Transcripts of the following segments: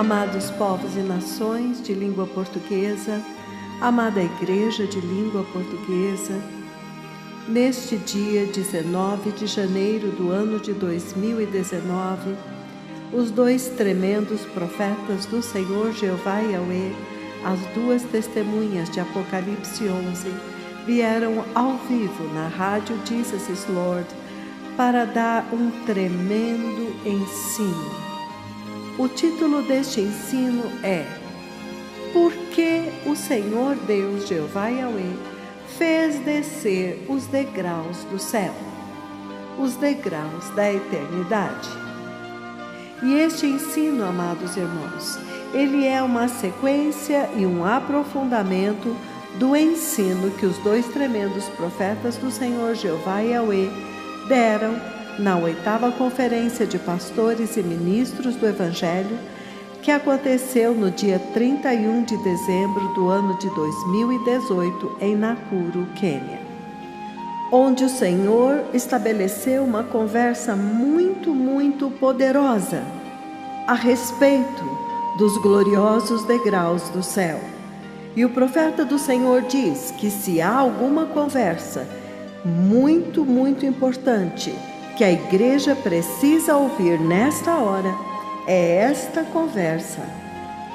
Amados povos e nações de língua portuguesa, amada Igreja de língua portuguesa, neste dia 19 de janeiro do ano de 2019, os dois tremendos profetas do Senhor Jeová Yahweh, as duas testemunhas de Apocalipse 11, vieram ao vivo na rádio Jesus is Lord para dar um tremendo ensino. O título deste ensino é: Por que o Senhor Deus Jeová Yahweh fez descer os degraus do céu, os degraus da eternidade? E este ensino, amados irmãos, ele é uma sequência e um aprofundamento do ensino que os dois tremendos profetas do Senhor Jeová Yahweh deram na 8ª Conferência de Pastores e Ministros do Evangelho, que aconteceu no dia 31 de dezembro do ano de 2018 em Nakuru, Quênia, onde o Senhor estabeleceu uma conversa muito poderosa a respeito dos gloriosos degraus do céu. E o profeta do Senhor diz que se há alguma conversa muito importante que a igreja precisa ouvir nesta hora, é esta conversa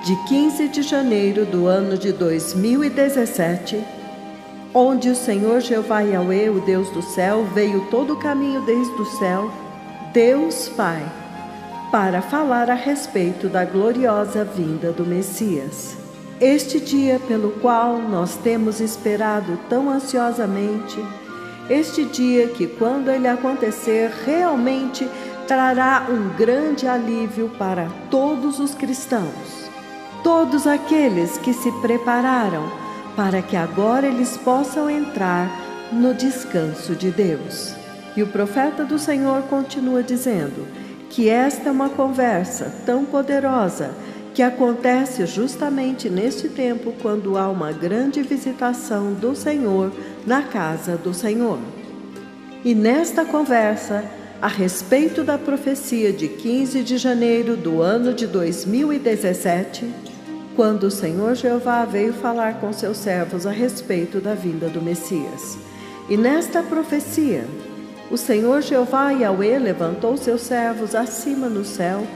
de 15 de janeiro do ano de 2017, onde o Senhor Jeová Yahweh, o Deus do céu, veio todo o caminho desde o céu, Deus Pai, para falar a respeito da gloriosa vinda do Messias. Este dia pelo qual nós temos esperado tão ansiosamente, este dia que, quando ele acontecer, realmente trará um grande alívio para todos os cristãos, todos aqueles que se prepararam para que agora eles possam entrar no descanso de Deus. E o profeta do Senhor continua dizendo que esta é uma conversa tão poderosa que acontece justamente neste tempo, quando há uma grande visitação do Senhor na casa do Senhor. E nesta conversa, a respeito da profecia de 15 de janeiro do ano de 2017, quando o Senhor Jeová veio falar com seus servos a respeito da vinda do Messias. E nesta profecia, o Senhor Jeová Yahweh levantou seus servos acima no céu.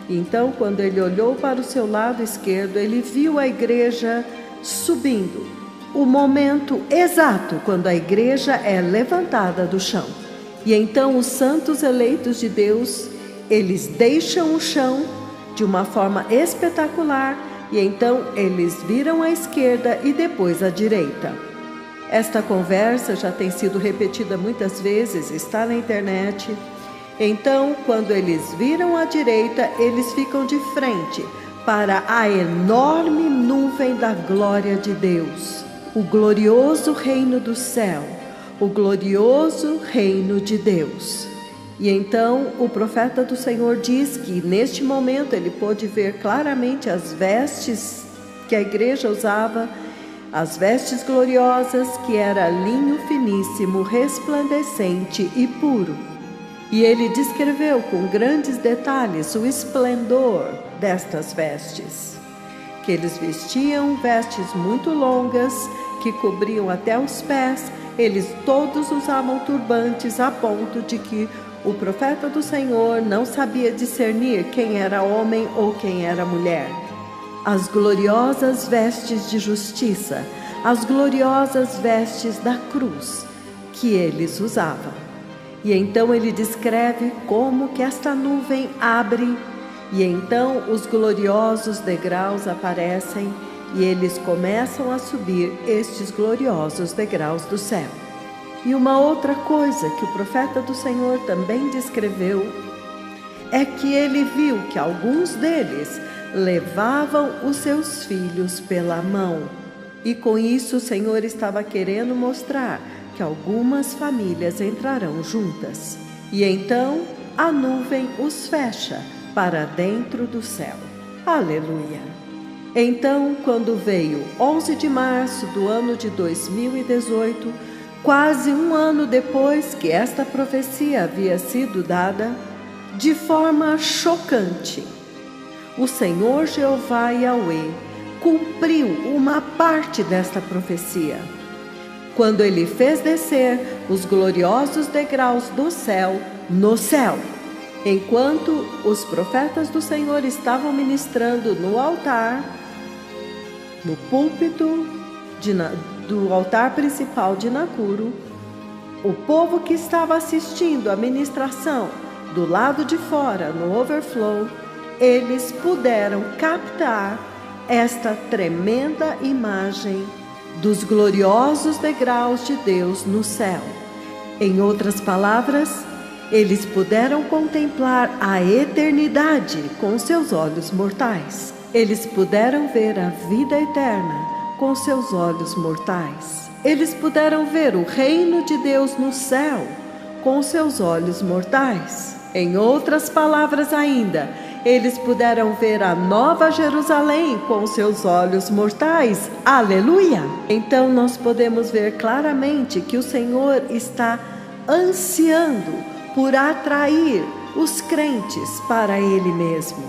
E então, quando ele olhou para o seu lado esquerdo, ele viu a igreja subindo. O momento exato quando a igreja é levantada do chão. E então os santos eleitos de Deus, eles deixam o chão de uma forma espetacular, e então eles viram à esquerda e depois à direita. Esta conversa já tem sido repetida muitas vezes, está na internet. Então, quando eles viram à direita, eles ficam de frente para a enorme nuvem da glória de Deus, o glorioso reino do céu, o glorioso reino de Deus. E então o profeta do Senhor diz que neste momento ele pôde ver claramente as vestes que a igreja usava, as vestes gloriosas, que era linho finíssimo, resplandecente e puro. E ele descreveu com grandes detalhes o esplendor destas vestes, que eles vestiam vestes muito longas, que cobriam até os pés. Eles todos usavam turbantes, a ponto de que o profeta do Senhor não sabia discernir quem era homem ou quem era mulher. As gloriosas vestes de justiça, as gloriosas vestes da cruz que eles usavam. E então ele descreve como que esta nuvem abre, e então os gloriosos degraus aparecem, e eles começam a subir estes gloriosos degraus do céu. E uma outra coisa que o profeta do Senhor também descreveu é que ele viu que alguns deles levavam os seus filhos pela mão. E com isso o Senhor estava querendo mostrar que algumas famílias entrarão juntas. E então a nuvem os fecha para dentro do céu. Aleluia! Então, quando veio 11 de março do ano de 2018, quase um ano depois que esta profecia havia sido dada, de forma chocante, o Senhor Jeová Yahweh cumpriu uma parte desta profecia, quando ele fez descer os gloriosos degraus do céu no céu. Enquanto os profetas do Senhor estavam ministrando no altar, no púlpito do altar principal de Nakuru, o povo que estava assistindo a ministração do lado de fora, no overflow, eles puderam captar esta tremenda imagem dos gloriosos degraus de Deus no céu. Em outras palavras, eles puderam contemplar a eternidade com seus olhos mortais. Eles puderam ver a vida eterna com seus olhos mortais. Eles puderam ver o reino de Deus no céu com seus olhos mortais. Em outras palavras ainda, eles puderam ver a Nova Jerusalém com seus olhos mortais. Aleluia! Então nós podemos ver claramente que o Senhor está ansiando por atrair os crentes para Ele mesmo,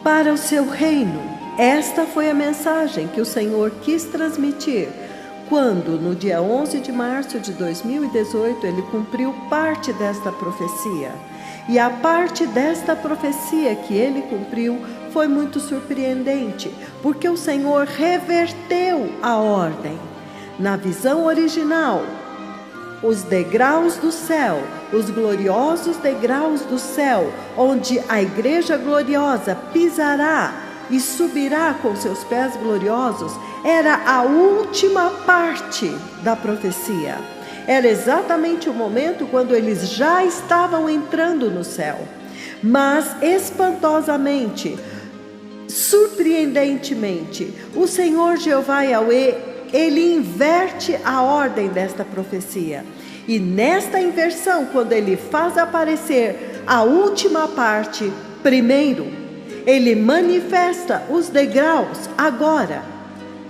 para o seu reino. Esta foi a mensagem que o Senhor quis transmitir quando, no dia 11 de março de 2018, Ele cumpriu parte desta profecia. E a parte desta profecia que Ele cumpriu foi muito surpreendente, porque o Senhor reverteu a ordem. Na visão original, os degraus do céu, os gloriosos degraus do céu, onde a igreja gloriosa pisará e subirá com seus pés gloriosos, era a última parte da profecia. Era exatamente o momento quando eles já estavam entrando no céu. Mas espantosamente, surpreendentemente, o Senhor Jeová Yahweh, Ele inverte a ordem desta profecia. E nesta inversão, quando Ele faz aparecer a última parte primeiro, Ele manifesta os degraus agora,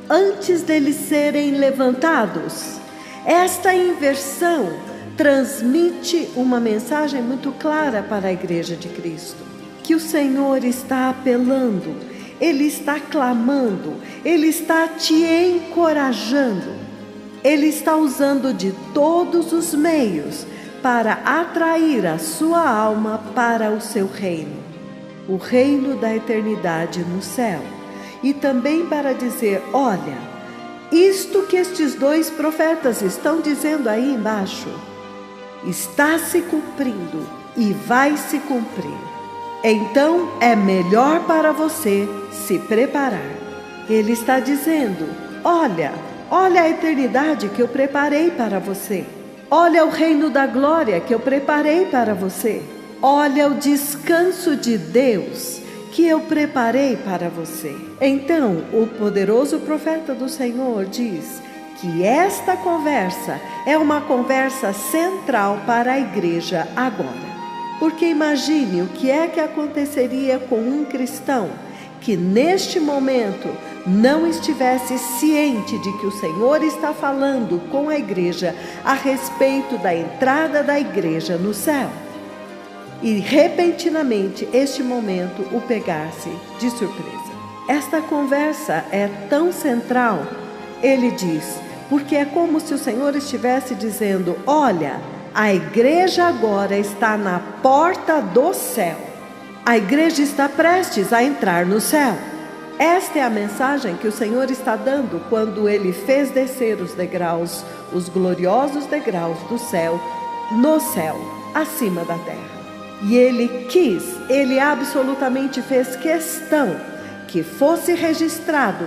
antes deles serem levantados. Esta inversão transmite uma mensagem muito clara para a Igreja de Cristo, que o Senhor está apelando, Ele está clamando, Ele está te encorajando, Ele está usando de todos os meios para atrair a sua alma para o seu reino, o reino da eternidade no céu, e também para dizer: olha, isto que estes dois profetas estão dizendo aí embaixo está se cumprindo e vai se cumprir. Então é melhor para você se preparar. Ele está dizendo: olha a eternidade que eu preparei para você. Olha o reino da glória que eu preparei para você. Olha o descanso de Deus que eu preparei para você. Então, o poderoso profeta do Senhor diz que esta conversa é uma conversa central para a igreja agora. Porque imagine o que é que aconteceria com um cristão que neste momento não estivesse ciente de que o Senhor está falando com a igreja a respeito da entrada da igreja no céu. E repentinamente este momento o pegasse de surpresa. Esta conversa é tão central, ele diz, porque é como se o Senhor estivesse dizendo: olha, a igreja agora está na porta do céu. A igreja está prestes a entrar no céu. Esta é a mensagem que o Senhor está dando quando Ele fez descer os degraus, os gloriosos degraus do céu, no céu, acima da terra. E Ele absolutamente fez questão que fosse registrado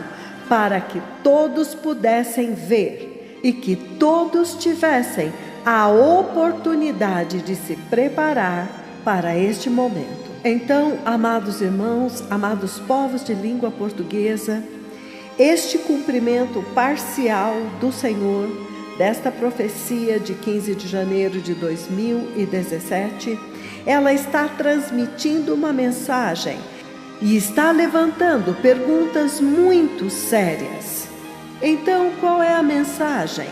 para que todos pudessem ver e que todos tivessem a oportunidade de se preparar para este momento. Então, amados irmãos, amados povos de língua portuguesa, este cumprimento parcial do Senhor, desta profecia de 15 de janeiro de 2017, ela está transmitindo uma mensagem e está levantando perguntas muito sérias. Então, qual é a mensagem?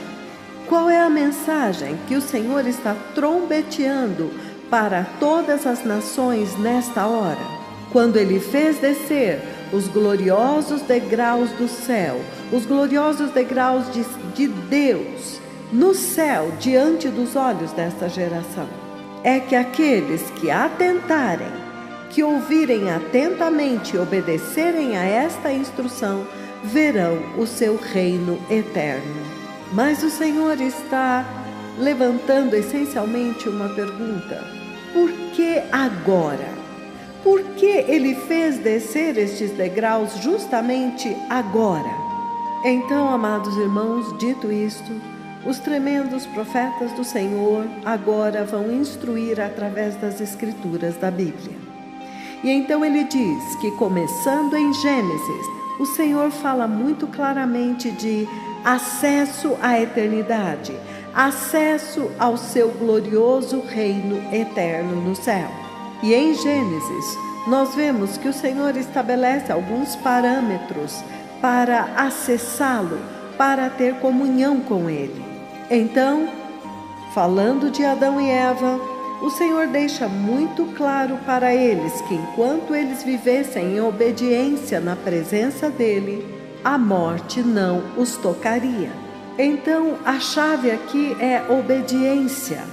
Qual é a mensagem que o Senhor está trombeteando para todas as nações nesta hora? quando ele fez descer os gloriosos degraus do céu, os gloriosos degraus de Deus no céu, diante dos olhos desta geração, é que aqueles que atentarem, que ouvirem atentamente e obedecerem a esta instrução, verão o seu reino eterno. Mas o Senhor está levantando essencialmente uma pergunta: por que agora? Por que ele fez descer estes degraus justamente agora? Então, amados irmãos, dito isto, os tremendos profetas do Senhor agora vão instruir através das Escrituras da Bíblia. E então ele diz que, começando em Gênesis, o Senhor fala muito claramente de acesso à eternidade, acesso ao seu glorioso reino eterno no céu. E em Gênesis, nós vemos que o Senhor estabelece alguns parâmetros para acessá-lo, para ter comunhão com Ele. Então, falando de Adão e Eva, o Senhor deixa muito claro para eles que, enquanto eles vivessem em obediência na presença dEle, a morte não os tocaria. Então, a chave aqui é obediência,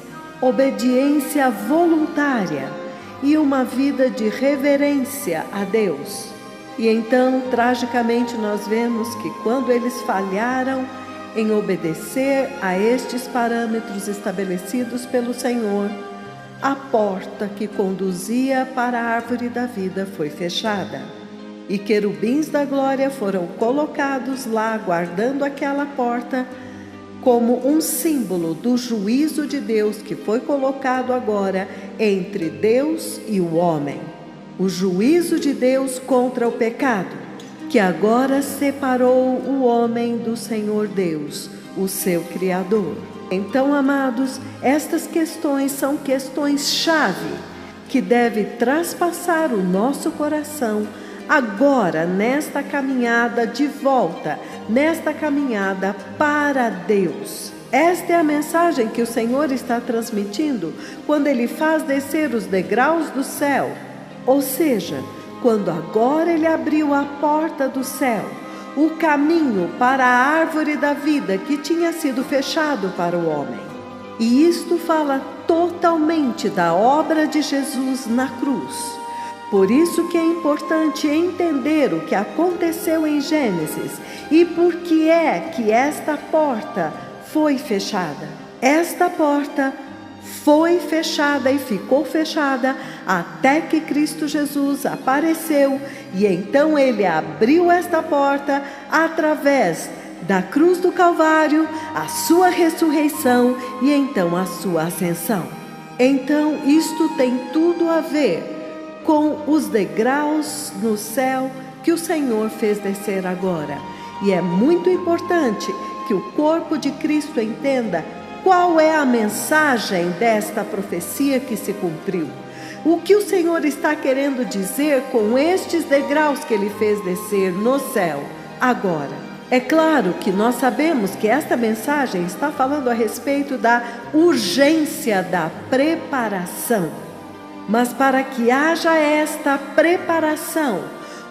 obediência voluntária e uma vida de reverência a Deus. E então, tragicamente, nós vemos que quando eles falharam em obedecer a estes parâmetros estabelecidos pelo Senhor, a porta que conduzia para a árvore da vida foi fechada. E querubins da glória foram colocados lá, guardando aquela porta, como um símbolo do juízo de Deus que foi colocado agora entre Deus e o homem. O juízo de Deus contra o pecado, que agora separou o homem do Senhor Deus, o seu Criador. Então, amados, estas questões são questões-chave que devem traspassar o nosso coração agora, nesta caminhada de volta, nesta caminhada para Deus. Esta é a mensagem que o Senhor está transmitindo quando Ele faz descer os degraus do céu. Ou seja, quando agora Ele abriu a porta do céu, o caminho para a árvore da vida que tinha sido fechado para o homem. E isto fala totalmente da obra de Jesus na cruz. Por isso que é importante entender o que aconteceu em Gênesis e por que é que esta porta foi fechada. Esta porta foi fechada e ficou fechada até que Cristo Jesus apareceu e então Ele abriu esta porta através da cruz do Calvário, a sua ressurreição e então a sua ascensão. Então isto tem tudo a ver com os degraus no céu que o Senhor fez descer agora. E é muito importante que o corpo de Cristo entenda qual é a mensagem desta profecia que se cumpriu. O que o Senhor está querendo dizer com estes degraus que Ele fez descer no céu agora? É claro que nós sabemos que esta mensagem está falando a respeito da urgência da preparação. Mas para que haja esta preparação,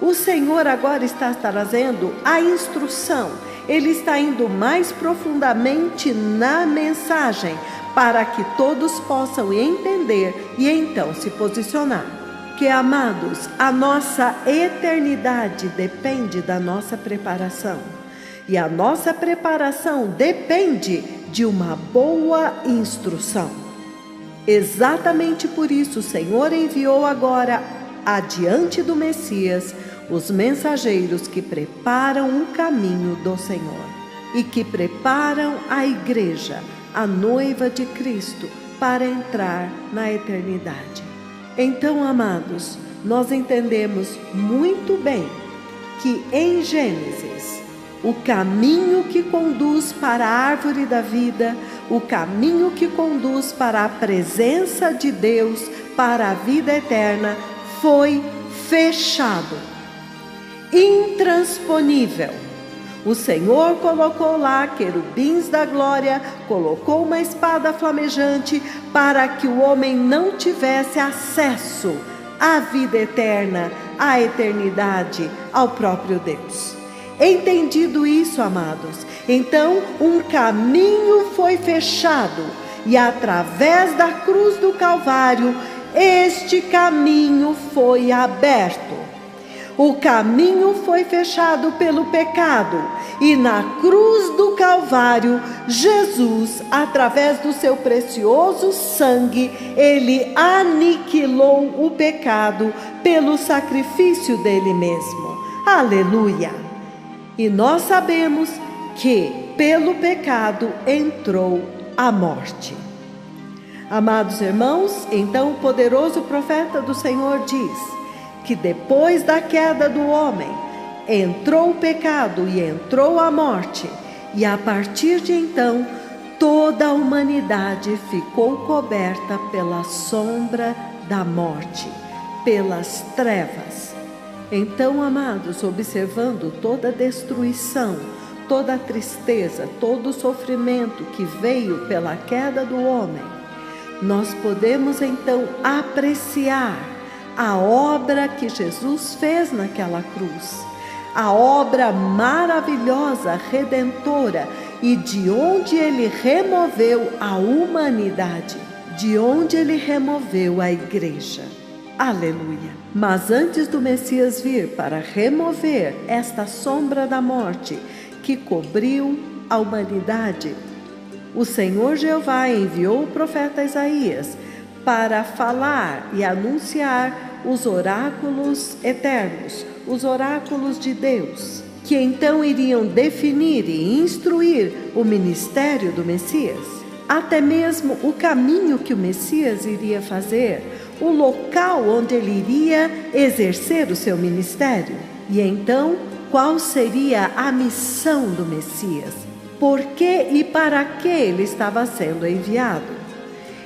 o Senhor agora está trazendo a instrução. Ele está indo mais profundamente na mensagem para que todos possam entender e então se posicionar. Que, amados, a nossa eternidade depende da nossa preparação. E a nossa preparação depende de uma boa instrução. Exatamente por isso o Senhor enviou agora, adiante do Messias, os mensageiros que preparam o caminho do Senhor e que preparam a igreja, a noiva de Cristo, para entrar na eternidade. Então, amados, nós entendemos muito bem que em Gênesis, o caminho que conduz para a árvore da vida, o caminho que conduz para a presença de Deus, para a vida eterna, foi fechado, intransponível. O Senhor colocou lá querubins da glória, colocou uma espada flamejante para que o homem não tivesse acesso à vida eterna, à eternidade, ao próprio Deus. Entendido isso, amados, então um caminho foi fechado e através da cruz do Calvário, este caminho foi aberto. O caminho foi fechado pelo pecado e na cruz do Calvário, Jesus, através do seu precioso sangue, ele aniquilou o pecado pelo sacrifício dele mesmo. Aleluia! E nós sabemos que pelo pecado entrou a morte. Amados irmãos, então o poderoso profeta do Senhor diz que depois da queda do homem, entrou o pecado e entrou a morte, e a partir de então, toda a humanidade ficou coberta pela sombra da morte, pelas trevas. Então, amados, observando toda a destruição, toda a tristeza, todo o sofrimento que veio pela queda do homem, nós podemos então apreciar a obra que Jesus fez naquela cruz, a obra maravilhosa, redentora, e de onde ele removeu a humanidade, de onde ele removeu a igreja. Aleluia! Mas antes do Messias vir para remover esta sombra da morte que cobriu a humanidade, o Senhor Jeová enviou o profeta Isaías para falar e anunciar os oráculos eternos, os oráculos de Deus, que então iriam definir e instruir o ministério do Messias, até mesmo o caminho que o Messias iria fazer, o local onde ele iria exercer o seu ministério. E então, qual seria a missão do Messias? Por que e para que ele estava sendo enviado?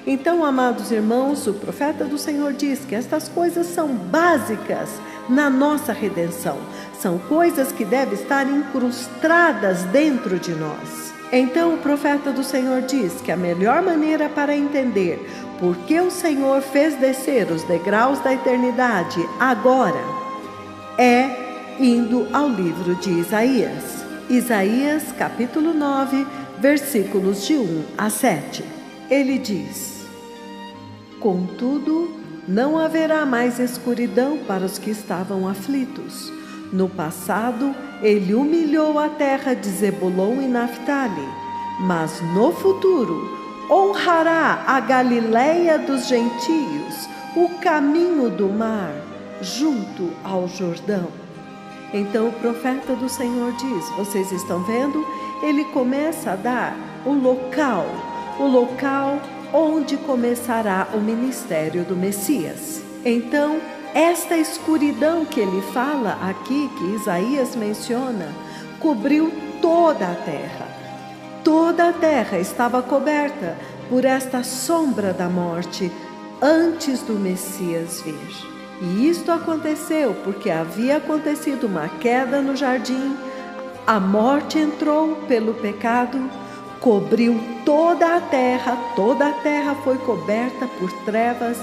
Então, amados irmãos, o profeta do Senhor diz que estas coisas são básicas na nossa redenção. São coisas que devem estar incrustadas dentro de nós. Então, o profeta do Senhor diz que a melhor maneira para entender por que o Senhor fez descer os degraus da eternidade agora é indo ao livro de Isaías. Isaías, capítulo 9, versículos de 1 a 7. Ele diz: contudo, não haverá mais escuridão para os que estavam aflitos. No passado, ele humilhou a terra de Zebulon e Naftali, mas no futuro honrará a Galileia dos gentios, o caminho do mar, junto ao Jordão. Então o profeta do Senhor diz, vocês estão vendo? Ele começa a dar o local onde começará o ministério do Messias. Então, esta escuridão que ele fala aqui, que Isaías menciona, cobriu toda a terra. Toda a terra estava coberta por esta sombra da morte antes do Messias vir. E isto aconteceu porque havia acontecido uma queda no jardim, a morte entrou pelo pecado, cobriu toda a terra foi coberta por trevas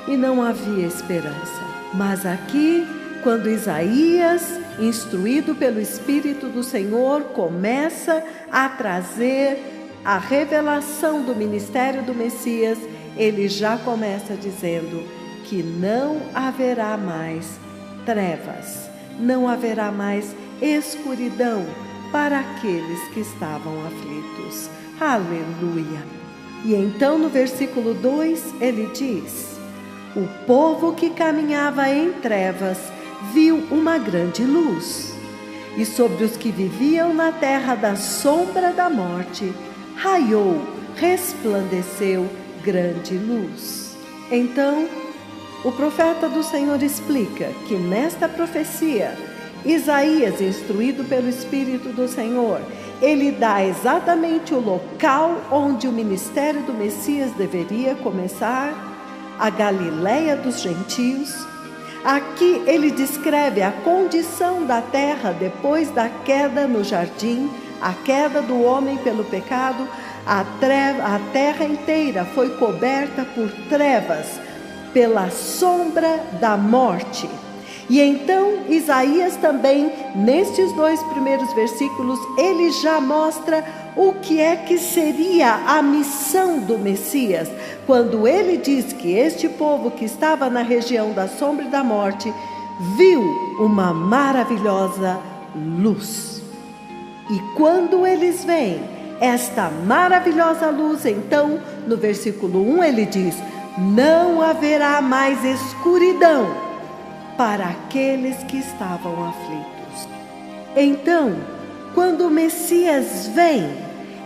e não havia esperança. Mas aqui, quando Isaías, instruído pelo Espírito do Senhor, começa a trazer a revelação do ministério do Messias, ele já começa dizendo que não haverá mais trevas, não haverá mais escuridão para aqueles que estavam aflitos. Aleluia! E então no versículo 2 ele diz: o povo que caminhava em trevas viu uma grande luz, e sobre os que viviam na terra da sombra da morte, raiou, resplandeceu grande luz. Então, o profeta do Senhor explica que nesta profecia, Isaías, instruído pelo Espírito do Senhor, ele dá exatamente o local onde o ministério do Messias deveria começar, a Galileia dos gentios. Aqui ele descreve a condição da terra depois da queda no jardim, a queda do homem pelo pecado. A terra inteira foi coberta por trevas, pela sombra da morte. E então Isaías também, nestes 2 primeiros versículos, ele já mostra o que é que seria a missão do Messias, quando ele diz que este povo que estava na região da sombra e da morte, viu uma maravilhosa luz. E quando eles veem esta maravilhosa luz, então, no versículo 1 ele diz: não haverá mais escuridão para aqueles que estavam aflitos. Então, quando o Messias vem,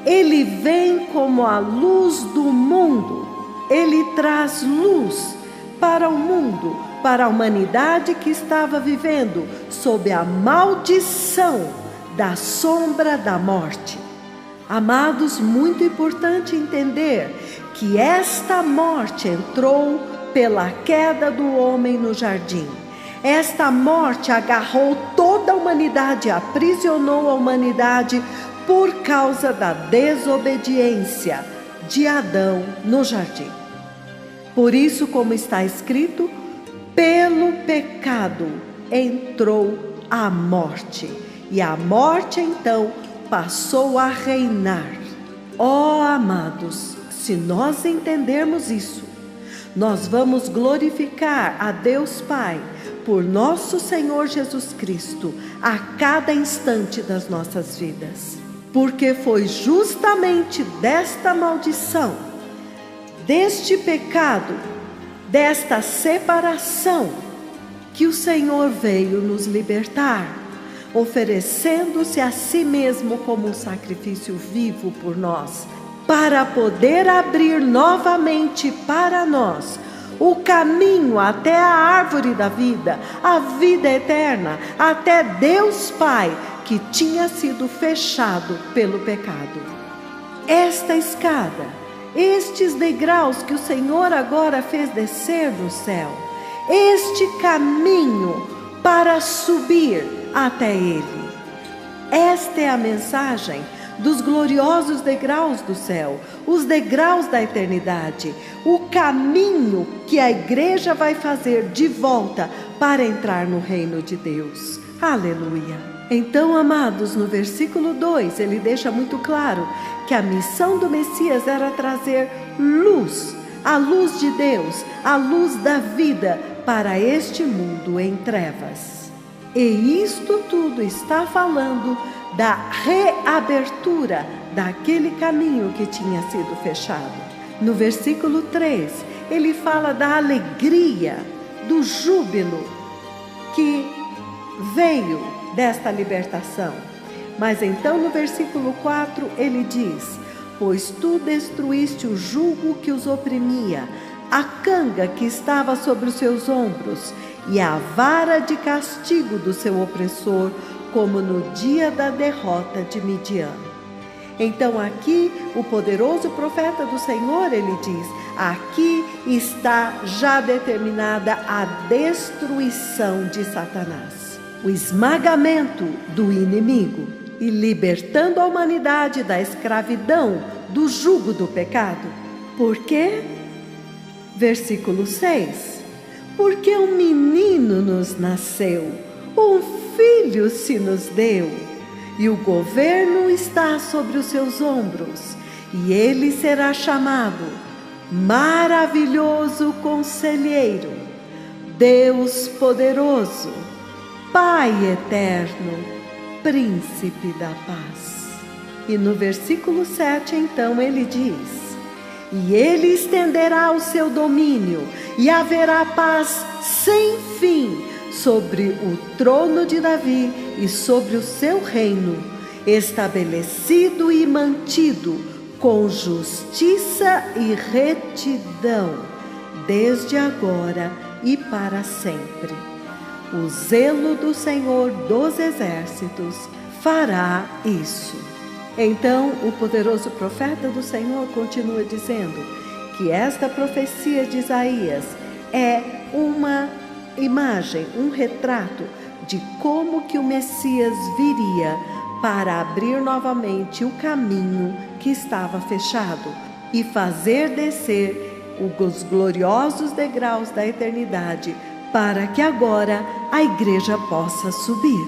ele vem como a luz do mundo. Ele traz luz para o mundo, para a humanidade que estava vivendo sob a maldição da sombra da morte. Amados, muito importante entender que esta morte entrou pela queda do homem no jardim. Esta morte agarrou toda a humanidade, aprisionou a humanidade por causa da desobediência de Adão no jardim. Por isso, como está escrito, pelo pecado entrou a morte, e a morte então passou a reinar. Ó amados, se nós entendermos isso, nós vamos glorificar a Deus Pai por nosso Senhor Jesus Cristo a cada instante das nossas vidas. Porque foi justamente desta maldição, deste pecado, desta separação, que o Senhor veio nos libertar, oferecendo-se a si mesmo como um sacrifício vivo por nós, para poder abrir novamente para nós o caminho até a árvore da vida, a vida eterna, até Deus Pai, que tinha sido fechado pelo pecado. Esta escada, estes degraus que o Senhor agora fez descer do céu, este caminho para subir até Ele. Esta é a mensagem dos gloriosos degraus do céu, os degraus da eternidade, o caminho que a igreja vai fazer de volta para entrar no reino de Deus. Aleluia! Então, amados, no versículo 2, ele deixa muito claro que a missão do Messias era trazer luz, a luz de Deus, a luz da vida para este mundo em trevas. E isto tudo está falando da reabertura daquele caminho que tinha sido fechado. No versículo 3, ele fala da alegria, do júbilo que veio desta libertação. Mas então no versículo 4 ele diz: pois tu destruíste o jugo que os oprimia, a canga que estava sobre os seus ombros e a vara de castigo do seu opressor, como no dia da derrota de Midian. Então aqui o poderoso profeta do Senhor, ele diz: aqui está já determinada a destruição de Satanás, o esmagamento do inimigo e libertando a humanidade da escravidão, do jugo do pecado. Por quê? Versículo 6: porque um menino nos nasceu, um filho se nos deu, e o governo está sobre os seus ombros, e ele será chamado Maravilhoso Conselheiro, Deus Poderoso, Pai Eterno, Príncipe da Paz. E no versículo 7, então, ele diz: e ele estenderá o seu domínio, e haverá paz sem fim sobre o trono de Davi e sobre o seu reino, estabelecido e mantido com justiça e retidão, desde agora e para sempre. O zelo do Senhor dos Exércitos fará isso. Então, o poderoso profeta do Senhor continua dizendo que esta profecia de Isaías é uma imagem, um retrato de como que o Messias viria para abrir novamente o caminho que estava fechado e fazer descer os gloriosos degraus da eternidade para que agora a igreja possa subir.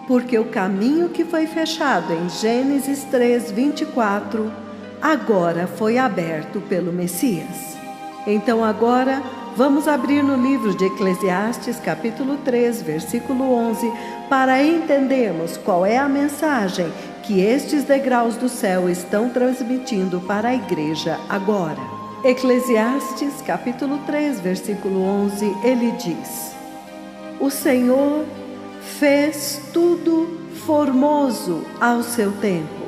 Porque o caminho que foi fechado em Gênesis 3:24, agora foi aberto pelo Messias. Então agora vamos abrir no livro de Eclesiastes, capítulo 3, versículo 11, para entendermos qual é a mensagem que estes degraus do céu estão transmitindo para a igreja agora. Eclesiastes, capítulo 3, versículo 11, ele diz: O Senhor fez tudo formoso ao seu tempo.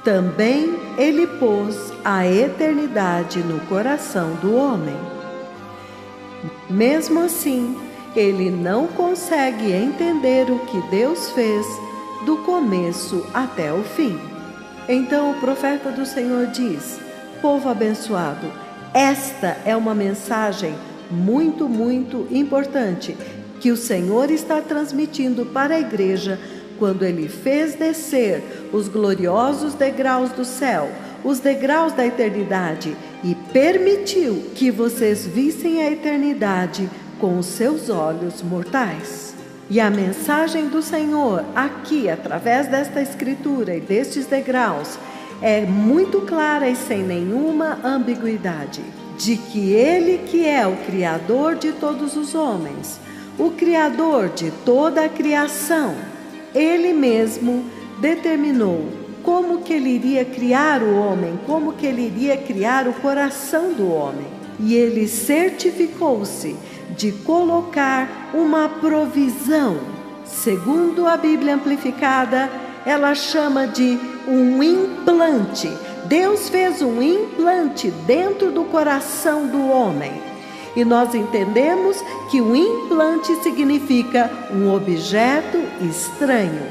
Também ele pôs a eternidade no coração do homem. Mesmo assim, ele não consegue entender o que Deus fez do começo até o fim. Então o profeta do Senhor diz: povo abençoado, esta é uma mensagem muito importante que o Senhor está transmitindo para a igreja quando Ele fez descer os gloriosos degraus do céu, os degraus da eternidade, e permitiu que vocês vissem a eternidade com os seus olhos mortais. E a mensagem do Senhor aqui, através desta escritura e destes degraus, é muito clara e sem nenhuma ambiguidade, de que Ele que é o Criador de todos os homens, o Criador de toda a criação, Ele mesmo determinou como que Ele iria criar o homem, como que Ele iria criar o coração do homem. E Ele certificou-se de colocar uma provisão. Segundo a Bíblia Amplificada, ela chama de um implante. Deus fez um implante dentro do coração do homem. E nós entendemos que o implante significa um objeto estranho.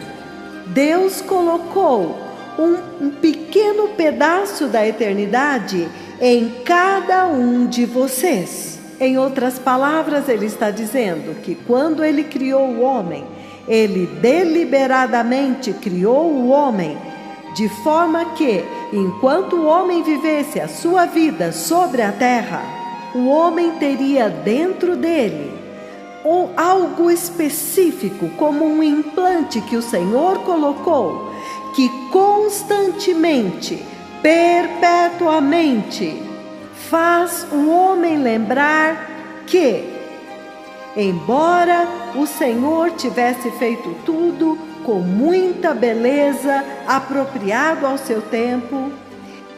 Deus colocou um pequeno pedaço da eternidade em cada um de vocês. Em outras palavras, Ele está dizendo que quando Ele criou o homem, Ele deliberadamente criou o homem de forma que, enquanto o homem vivesse a sua vida sobre a terra, o homem teria dentro dele algo específico, como um implante que o Senhor colocou, que constantemente, perpetuamente, faz o homem lembrar que, embora o Senhor tivesse feito tudo com muita beleza, apropriado ao seu tempo,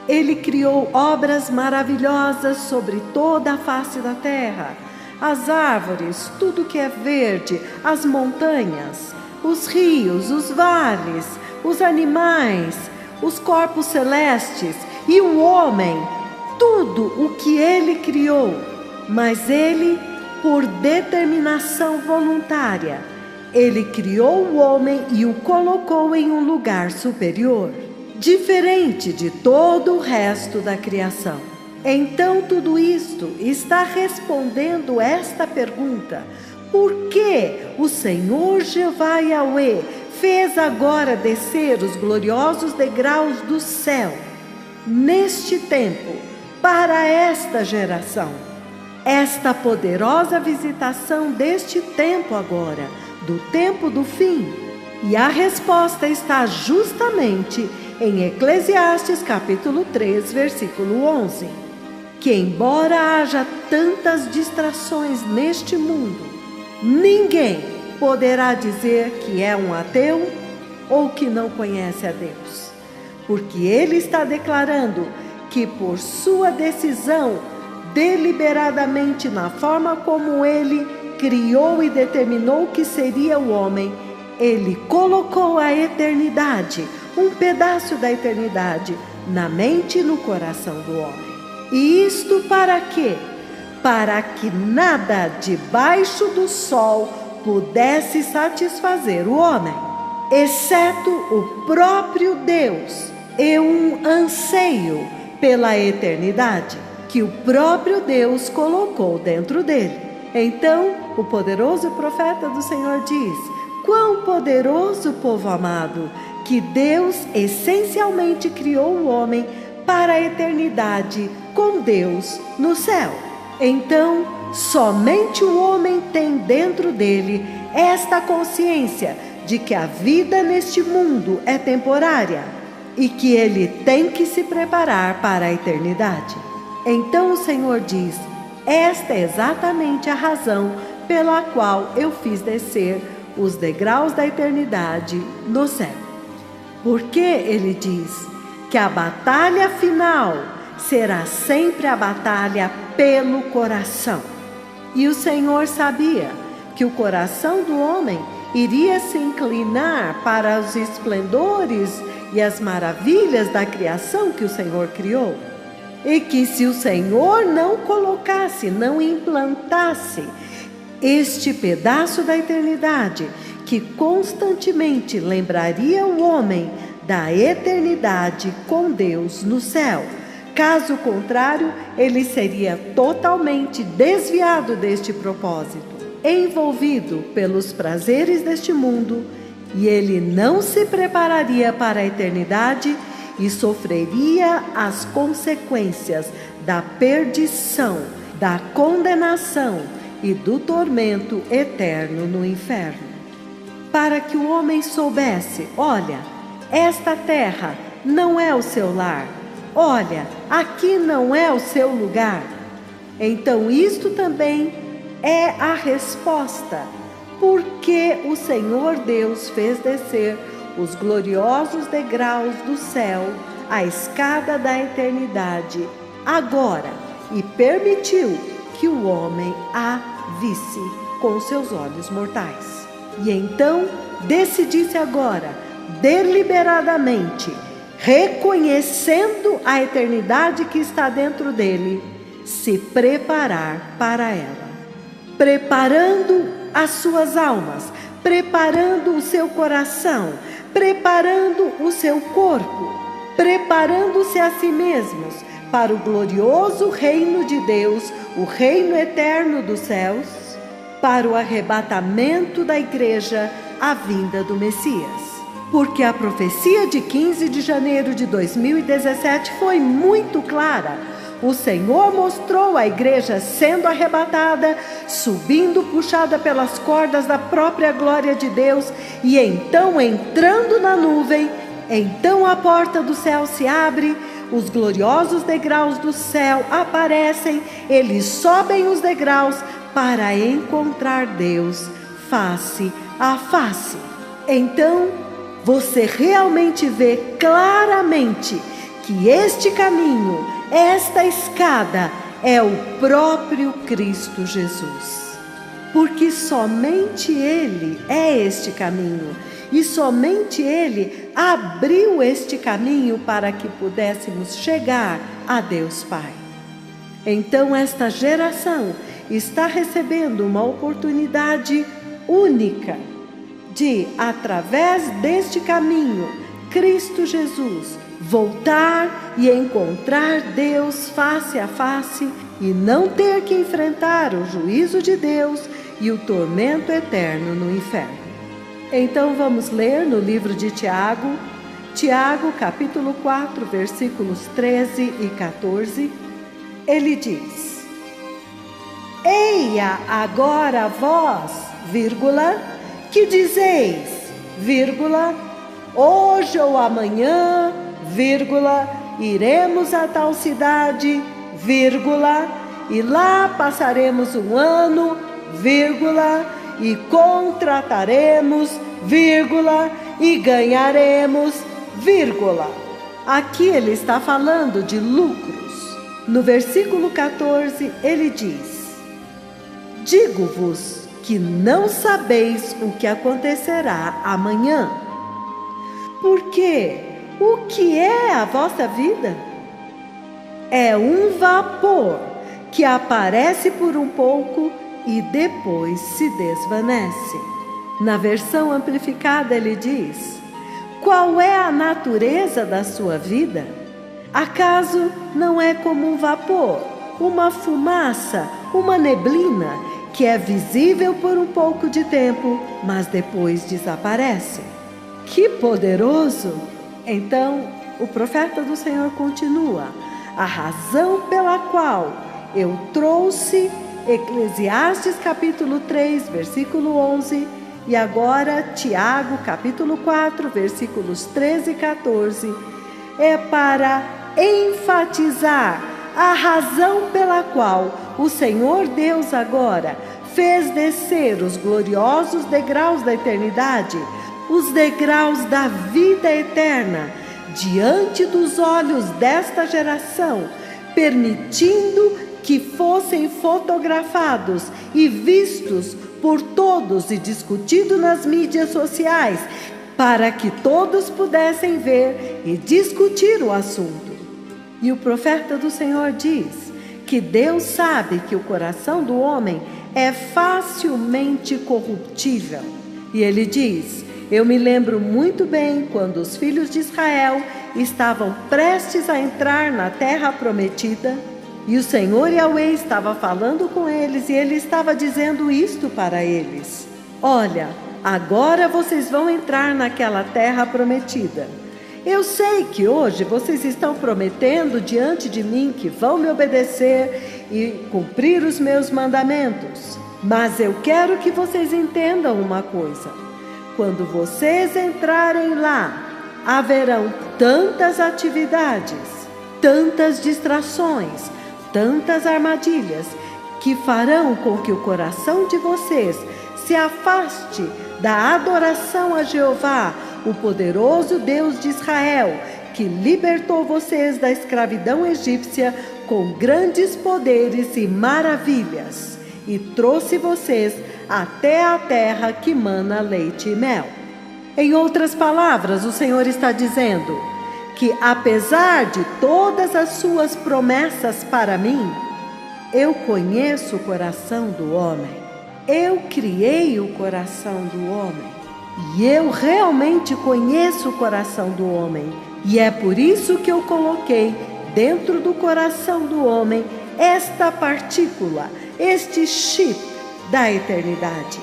Ele criou obras maravilhosas sobre toda a face da terra. As árvores, tudo que é verde, as montanhas, os rios, os vales, os animais, os corpos celestes e o homem, tudo o que Ele criou. Mas Ele, por determinação voluntária, Ele criou o homem e o colocou em um lugar superior, diferente de todo o resto da criação. Então tudo isto está respondendo esta pergunta: por que o Senhor Jeová Yahweh fez agora descer os gloriosos degraus do céu, neste tempo, para esta geração? Esta poderosa visitação deste tempo agora, do tempo do fim. E a resposta está justamente em Eclesiastes capítulo 3, versículo 11. Que embora haja tantas distrações neste mundo, ninguém poderá dizer que é um ateu ou que não conhece a Deus. Porque Ele está declarando que por sua decisão, deliberadamente na forma como Ele criou e determinou que seria o homem, Ele colocou a eternidade, um pedaço da eternidade, na mente e no coração do homem. E isto para quê? Para que nada debaixo do sol pudesse satisfazer o homem, exceto o próprio Deus, e um anseio pela eternidade que o próprio Deus colocou dentro dele. Então, o poderoso profeta do Senhor diz: quão poderoso, povo amado, que Deus essencialmente criou o homem para a eternidade com Deus no céu. Então, somente o homem tem dentro dele esta consciência de que a vida neste mundo é temporária e que ele tem que se preparar para a eternidade. Então o Senhor diz: esta é exatamente a razão pela qual eu fiz descer os degraus da eternidade no céu. Porque ele diz que a batalha final será sempre a batalha pelo coração. E o Senhor sabia que o coração do homem iria se inclinar para os esplendores e as maravilhas da criação que o Senhor criou. E que se o Senhor não colocasse, não implantasse este pedaço da eternidade, que constantemente lembraria o homem da eternidade com Deus no céu, caso contrário, ele seria totalmente desviado deste propósito, envolvido pelos prazeres deste mundo, e ele não se prepararia para a eternidade e sofreria as consequências da perdição, da condenação e do tormento eterno no inferno. Para que o homem soubesse: olha, esta terra não é o seu lar, olha, aqui não é o seu lugar. Então isto também é a resposta porque o Senhor Deus fez descer os gloriosos degraus do céu, a escada da eternidade, agora, e permitiu que o homem a visse com seus olhos mortais. E então decidisse agora, deliberadamente, reconhecendo a eternidade que está dentro dele, se preparar para ela, preparando as suas almas, preparando o seu coração, preparando o seu corpo, preparando-se a si mesmos para o glorioso reino de Deus, o reino eterno dos céus, para o arrebatamento da igreja, a vinda do Messias. Porque a profecia de 15 de janeiro de 2017 foi muito clara. O Senhor mostrou a igreja sendo arrebatada, subindo puxada pelas cordas da própria glória de Deus, e então entrando na nuvem. Então a porta do céu se abre, os gloriosos degraus do céu aparecem, eles sobem os degraus para encontrar Deus face a face. Então você realmente vê claramente que este caminho, esta escada, é o próprio Cristo Jesus. Porque somente Ele é este caminho, e somente Ele abriu este caminho para que pudéssemos chegar a Deus Pai. Então esta geração está recebendo uma oportunidade única de, através deste caminho, Cristo Jesus, voltar e encontrar Deus face a face e não ter que enfrentar o juízo de Deus e o tormento eterno no inferno. Então vamos ler no livro de Tiago, capítulo 4, versículos 13 e 14. Ele diz: Eia agora vós, que dizeis, hoje ou amanhã, iremos a tal cidade, e lá passaremos um ano, e contrataremos, e ganharemos, Aqui ele está falando de lucros. No versículo 14 ele diz: Digo-vos que não sabeis o que acontecerá amanhã. Porque o que é a vossa vida? É um vapor que aparece por um pouco e depois se desvanece. Na versão amplificada ele diz: qual é a natureza da sua vida? Acaso não é como um vapor, uma fumaça, uma neblina, que é visível por um pouco de tempo, mas depois desaparece? Que poderoso! Então, o profeta do Senhor continua: a razão pela qual eu trouxe Eclesiastes capítulo 3, versículo 11, e agora Tiago capítulo 4, versículos 13 e 14, é para enfatizar a razão pela qual o Senhor Deus agora fez descer os gloriosos degraus da eternidade, os degraus da vida eterna, diante dos olhos desta geração, permitindo que fossem fotografados e vistos por todos e discutidos nas mídias sociais, para que todos pudessem ver e discutir o assunto. E o profeta do Senhor diz que Deus sabe que o coração do homem é facilmente corruptível. E ele diz: eu me lembro muito bem quando os filhos de Israel estavam prestes a entrar na terra prometida, e o Senhor Yahweh estava falando com eles, e ele estava dizendo isto para eles: olha, agora vocês vão entrar naquela terra prometida. Eu sei que hoje vocês estão prometendo diante de mim que vão me obedecer e cumprir os meus mandamentos. Mas eu quero que vocês entendam uma coisa: quando vocês entrarem lá, haverão tantas atividades, tantas distrações, tantas armadilhas, que farão com que o coração de vocês se afaste da adoração a Jeová, o poderoso Deus de Israel, que libertou vocês da escravidão egípcia com grandes poderes e maravilhas, e trouxe vocês até a terra que mana leite e mel. Em outras palavras, o Senhor está dizendo que, apesar de todas as suas promessas para mim, eu conheço o coração do homem. Eu criei o coração do homem. E eu realmente conheço o coração do homem. E é por isso que eu coloquei dentro do coração do homem esta partícula, este chip da eternidade.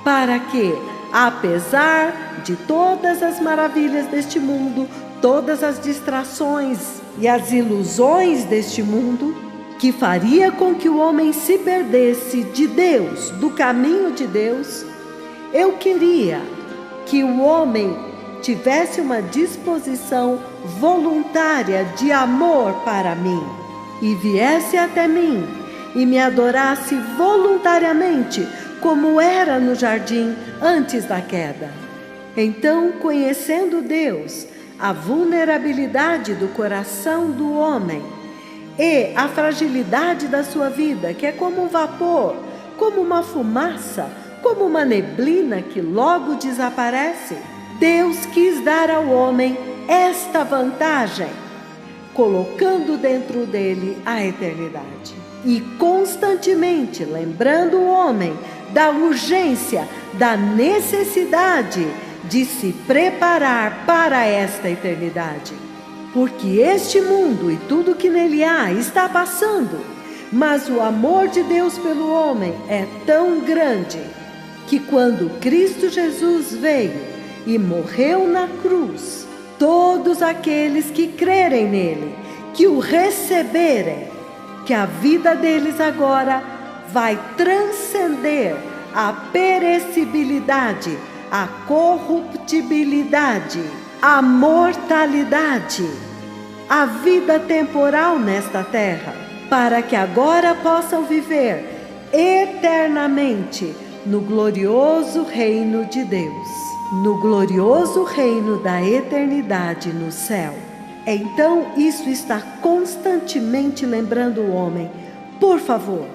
Para que, apesar de todas as maravilhas deste mundo, todas as distrações e as ilusões deste mundo, que faria com que o homem se perdesse de Deus, do caminho de Deus, eu queria que o homem tivesse uma disposição voluntária de amor para mim e viesse até mim e me adorasse voluntariamente, como era no jardim antes da queda. Então, conhecendo Deus, a vulnerabilidade do coração do homem e a fragilidade da sua vida, que é como um vapor, como uma fumaça, como uma neblina que logo desaparece, Deus quis dar ao homem esta vantagem, colocando dentro dele a eternidade. E constantemente lembrando o homem da urgência, da necessidade de se preparar para esta eternidade. Porque este mundo e tudo que nele há está passando, mas o amor de Deus pelo homem é tão grande que quando Cristo Jesus veio e morreu na cruz, todos aqueles que crerem nele, que o receberem, que a vida deles agora vai transcender a perecibilidade, a corruptibilidade, a mortalidade, a vida temporal nesta terra, para que agora possam viver eternamente no glorioso reino de Deus, no glorioso reino da eternidade no céu. Então, isso está constantemente lembrando o homem: por favor,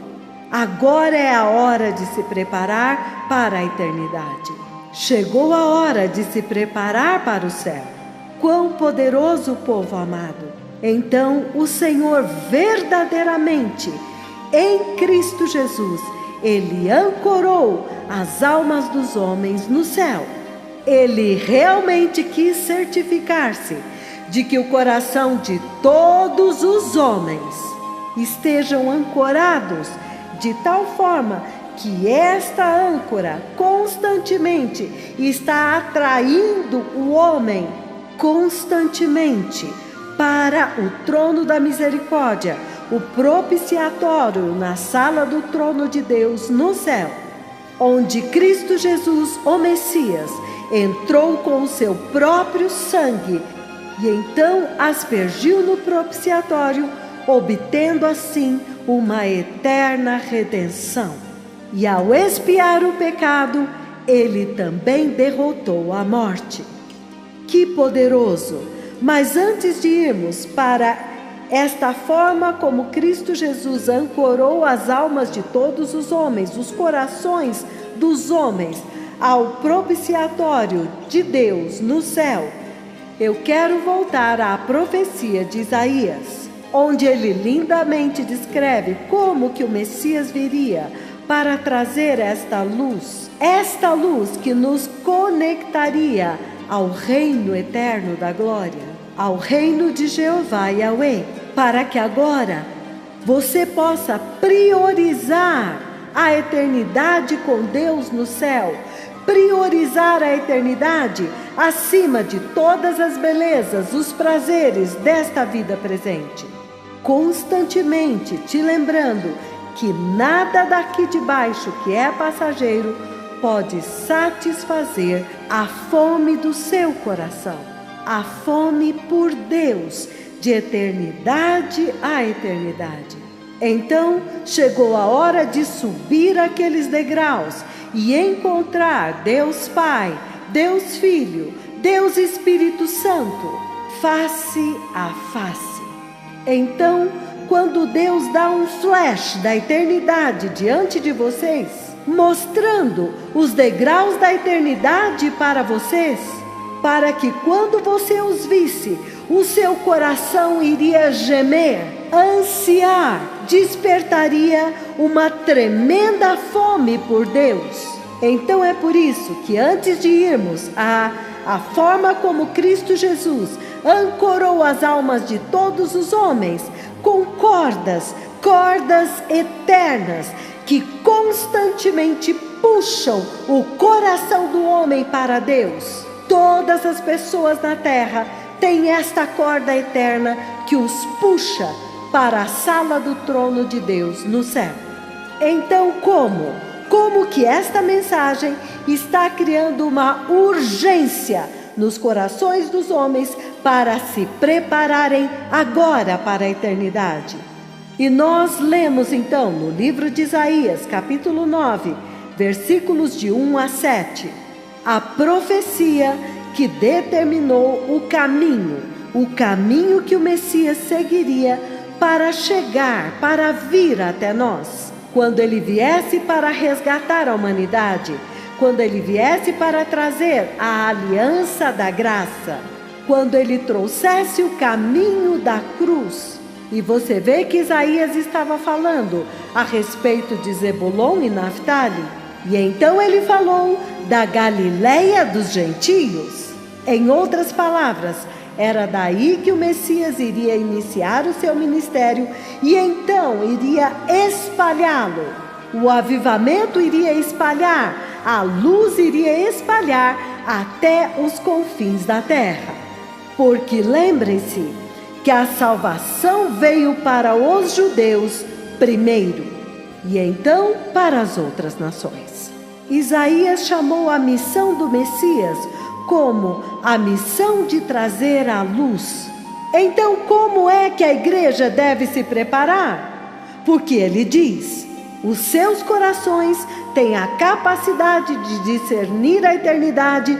agora é a hora de se preparar para a eternidade. Chegou a hora de se preparar para o céu. Quão poderoso povo amado! Então, o Senhor verdadeiramente, em Cristo Jesus, Ele ancorou as almas dos homens no céu. Ele realmente quis certificar-se de que o coração de todos os homens estejam ancorados de tal forma que esta âncora constantemente está atraindo o homem constantemente para o trono da misericórdia, o propiciatório na sala do trono de Deus no céu, onde Cristo Jesus, o Messias, entrou com o seu próprio sangue e então aspergiu no propiciatório, obtendo assim uma eterna redenção. E ao expiar o pecado, ele também derrotou a morte. Que poderoso! Mas antes de irmos para esta forma como Cristo Jesus ancorou as almas de todos os homens, os corações dos homens, ao propiciatório de Deus no céu, eu quero voltar à profecia de Isaías, onde ele lindamente descreve como que o Messias viria para trazer esta luz que nos conectaria ao reino eterno da glória, ao reino de Jeová Yahweh, para que agora você possa priorizar a eternidade com Deus no céu, priorizar a eternidade acima de todas as belezas, os prazeres desta vida presente. Constantemente te lembrando que nada daqui de baixo que é passageiro pode satisfazer a fome do seu coração, a fome por Deus, de eternidade a eternidade. Então chegou a hora de subir aqueles degraus e encontrar Deus Pai, Deus Filho, Deus Espírito Santo, face a face. Então, quando Deus dá um flash da eternidade diante de vocês, mostrando os degraus da eternidade para vocês, para que quando você os visse, o seu coração iria gemer, ansiar, despertaria uma tremenda fome por Deus. Então é por isso que antes de irmos à forma como Cristo Jesus ancorou as almas de todos os homens com cordas eternas que constantemente puxam o coração do homem para Deus. Todas as pessoas na terra têm esta corda eterna que os puxa para a sala do trono de Deus no céu. Então, como que esta mensagem está criando uma urgência nos corações dos homens para se prepararem agora para a eternidade? E nós lemos então no livro de Isaías, capítulo 9, versículos de 1 a 7, a profecia que determinou o caminho que o Messias seguiria para chegar, para vir até nós. Quando ele viesse para resgatar a humanidade, quando ele viesse para trazer a aliança da graça, quando ele trouxesse o caminho da cruz. E você vê que Isaías estava falando a respeito de Zebulon e Naftali. E então ele falou da Galileia dos gentios. Em outras palavras, era daí que o Messias iria iniciar o seu ministério e então iria espalhá-lo. O avivamento iria espalhar, a luz iria espalhar até os confins da terra. Porque lembrem-se que a salvação veio para os judeus primeiro e então para as outras nações. Isaías chamou a missão do Messias como a missão de trazer a luz. Então, como é que a igreja deve se preparar? Porque ele diz: os seus corações têm a capacidade de discernir a eternidade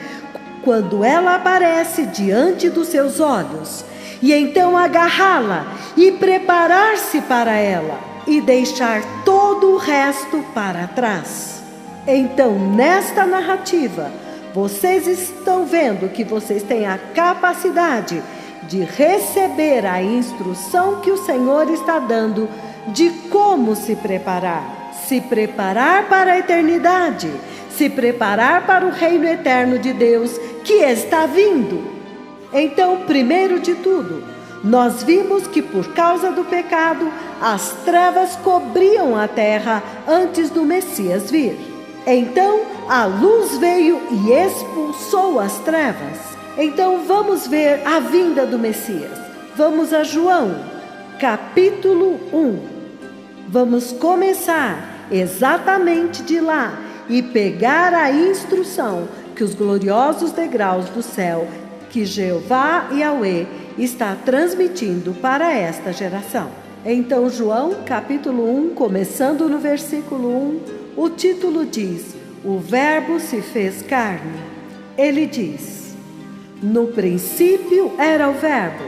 quando ela aparece diante dos seus olhos, e então agarrá-la e preparar-se para ela e deixar todo o resto para trás. Então, nesta narrativa, vocês estão vendo que vocês têm a capacidade de receber a instrução que o Senhor está dando de como se preparar. Se preparar para a eternidade, se preparar para o reino eterno de Deus que está vindo. Então, primeiro de tudo, nós vimos que por causa do pecado, as trevas cobriam a terra antes do Messias vir. Então, a luz veio e expulsou as trevas. Então, vamos ver a vinda do Messias. Vamos a João, capítulo 1. Vamos começar exatamente de lá e pegar a instrução que os gloriosos degraus do céu, que Jeová Yahweh está transmitindo para esta geração. Então, João, capítulo 1, começando no versículo 1, o título diz: O Verbo se fez carne. Ele diz: No princípio era o Verbo,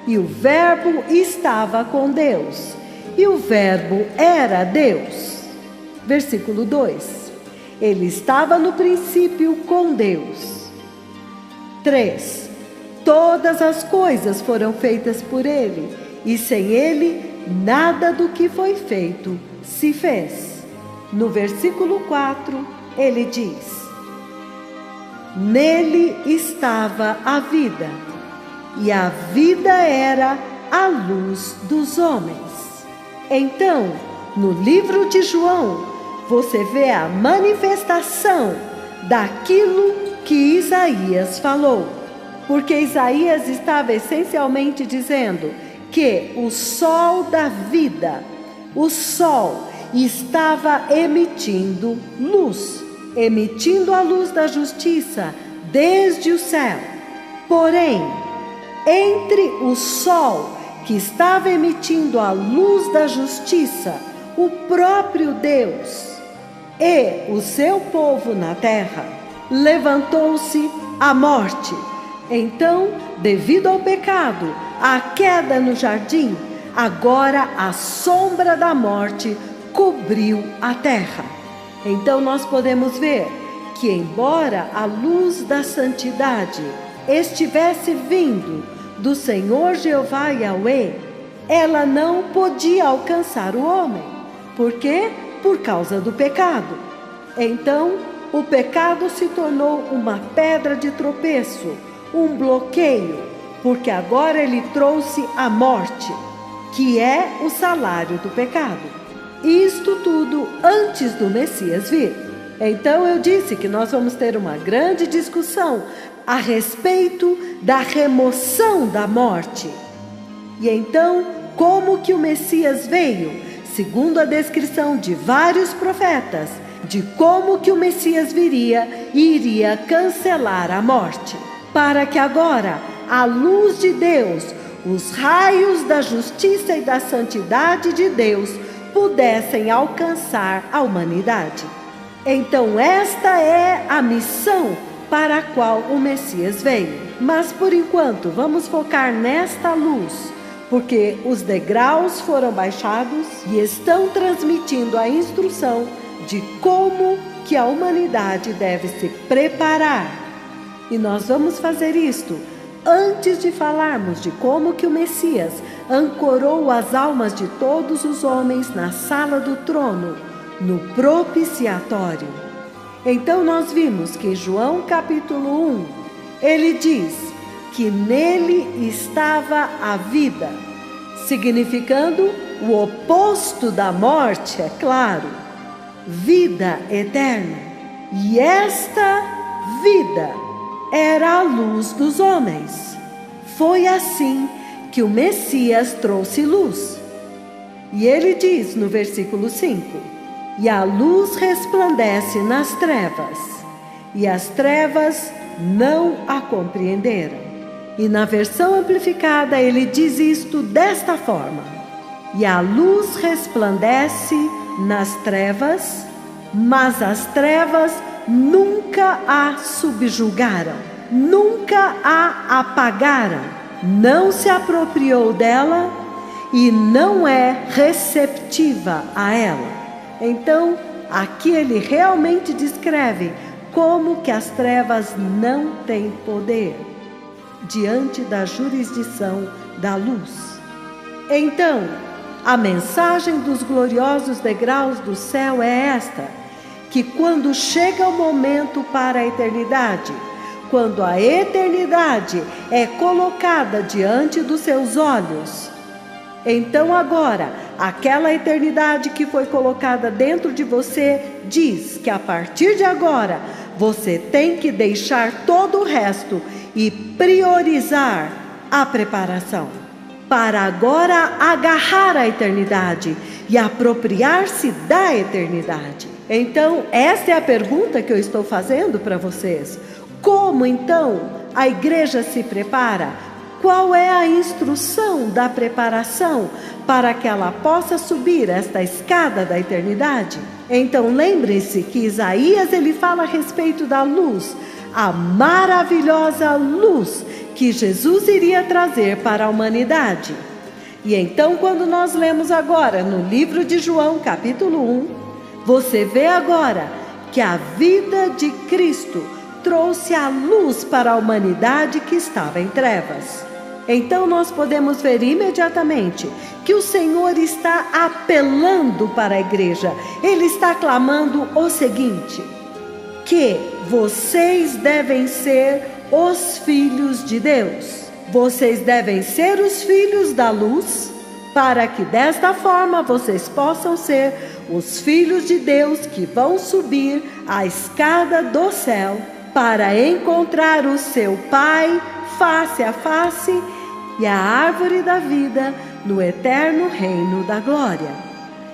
e o Verbo estava com Deus, e o Verbo era Deus. Versículo 2. Ele estava no princípio com Deus. 3. Todas as coisas foram feitas por Ele, e sem Ele, nada do que foi feito se fez. No versículo 4, ele diz: Nele estava a vida, e a vida era a luz dos homens. Então, no livro de João, você vê a manifestação daquilo que Isaías falou. Porque Isaías estava essencialmente dizendo que o sol da vida, o sol estava emitindo luz, emitindo a luz da justiça desde o céu. Porém, entre o sol que estava emitindo a luz da justiça, o próprio Deus e o seu povo na terra, levantou-se a morte. Então, devido ao pecado, à queda no jardim, agora a sombra da morte cobriu a terra. Então nós podemos ver que, embora a luz da santidade estivesse vindo do Senhor Jeová Yahweh, ela não podia alcançar o homem. Por quê? Por causa do pecado. Então, o pecado se tornou uma pedra de tropeço, um bloqueio, porque agora ele trouxe a morte, que é o salário do pecado. Isto tudo antes do Messias vir. Então eu disse que nós vamos ter uma grande discussão a respeito da remoção da morte. E então, como que o Messias veio? Segundo a descrição de vários profetas, de como que o Messias viria e iria cancelar a morte, para que agora a luz de Deus, os raios da justiça e da santidade de Deus pudessem alcançar a humanidade. Então esta é a missão para a qual o Messias veio. Mas por enquanto vamos focar nesta luz, porque os degraus foram baixados e estão transmitindo a instrução de como que a humanidade deve se preparar. E nós vamos fazer isto antes de falarmos de como que o Messias ancorou as almas de todos os homens na sala do trono, no propiciatório. Então nós vimos que em João capítulo 1, ele diz que nele estava a vida, significando o oposto da morte, é claro, vida eterna. E esta vida era a luz dos homens. Foi assim que o Messias trouxe luz. E ele diz no versículo 5: E a luz resplandece nas trevas, e as trevas não a compreenderam. E na versão amplificada ele diz isto desta forma: E a luz resplandece nas trevas, mas as trevas nunca a subjugaram, nunca a apagaram, não se apropriou dela e não é receptiva a ela. Então, aqui ele realmente descreve como que as trevas não têm poder diante da jurisdição da luz. Então, a mensagem dos gloriosos degraus do céu é esta: que quando chega o momento para a eternidade, quando a eternidade é colocada diante dos seus olhos, então agora, aquela eternidade que foi colocada dentro de você diz que a partir de agora, você tem que deixar todo o resto e priorizar a preparação. para agora agarrar a eternidade e apropriar-se da eternidade. Então, essa é a pergunta que eu estou fazendo para vocês. Como então a igreja se prepara? Qual é a instrução da preparação para que ela possa subir esta escada da eternidade? Então lembre-se que Isaías ele fala a respeito da luz, a maravilhosa luz que Jesus iria trazer para a humanidade. E então quando nós lemos agora no livro de João, capítulo 1, você vê agora que a vida de Cristo trouxe a luz para a humanidade que estava em trevas. Então nós podemos ver imediatamente que o Senhor está apelando para a igreja. Ele está clamando o seguinte: que vocês devem ser os filhos de Deus. Vocês devem ser os filhos da luz, para que desta forma vocês possam ser os filhos de Deus que vão subir a escada do céu para encontrar o seu Pai face a face e a árvore da vida no eterno reino da glória.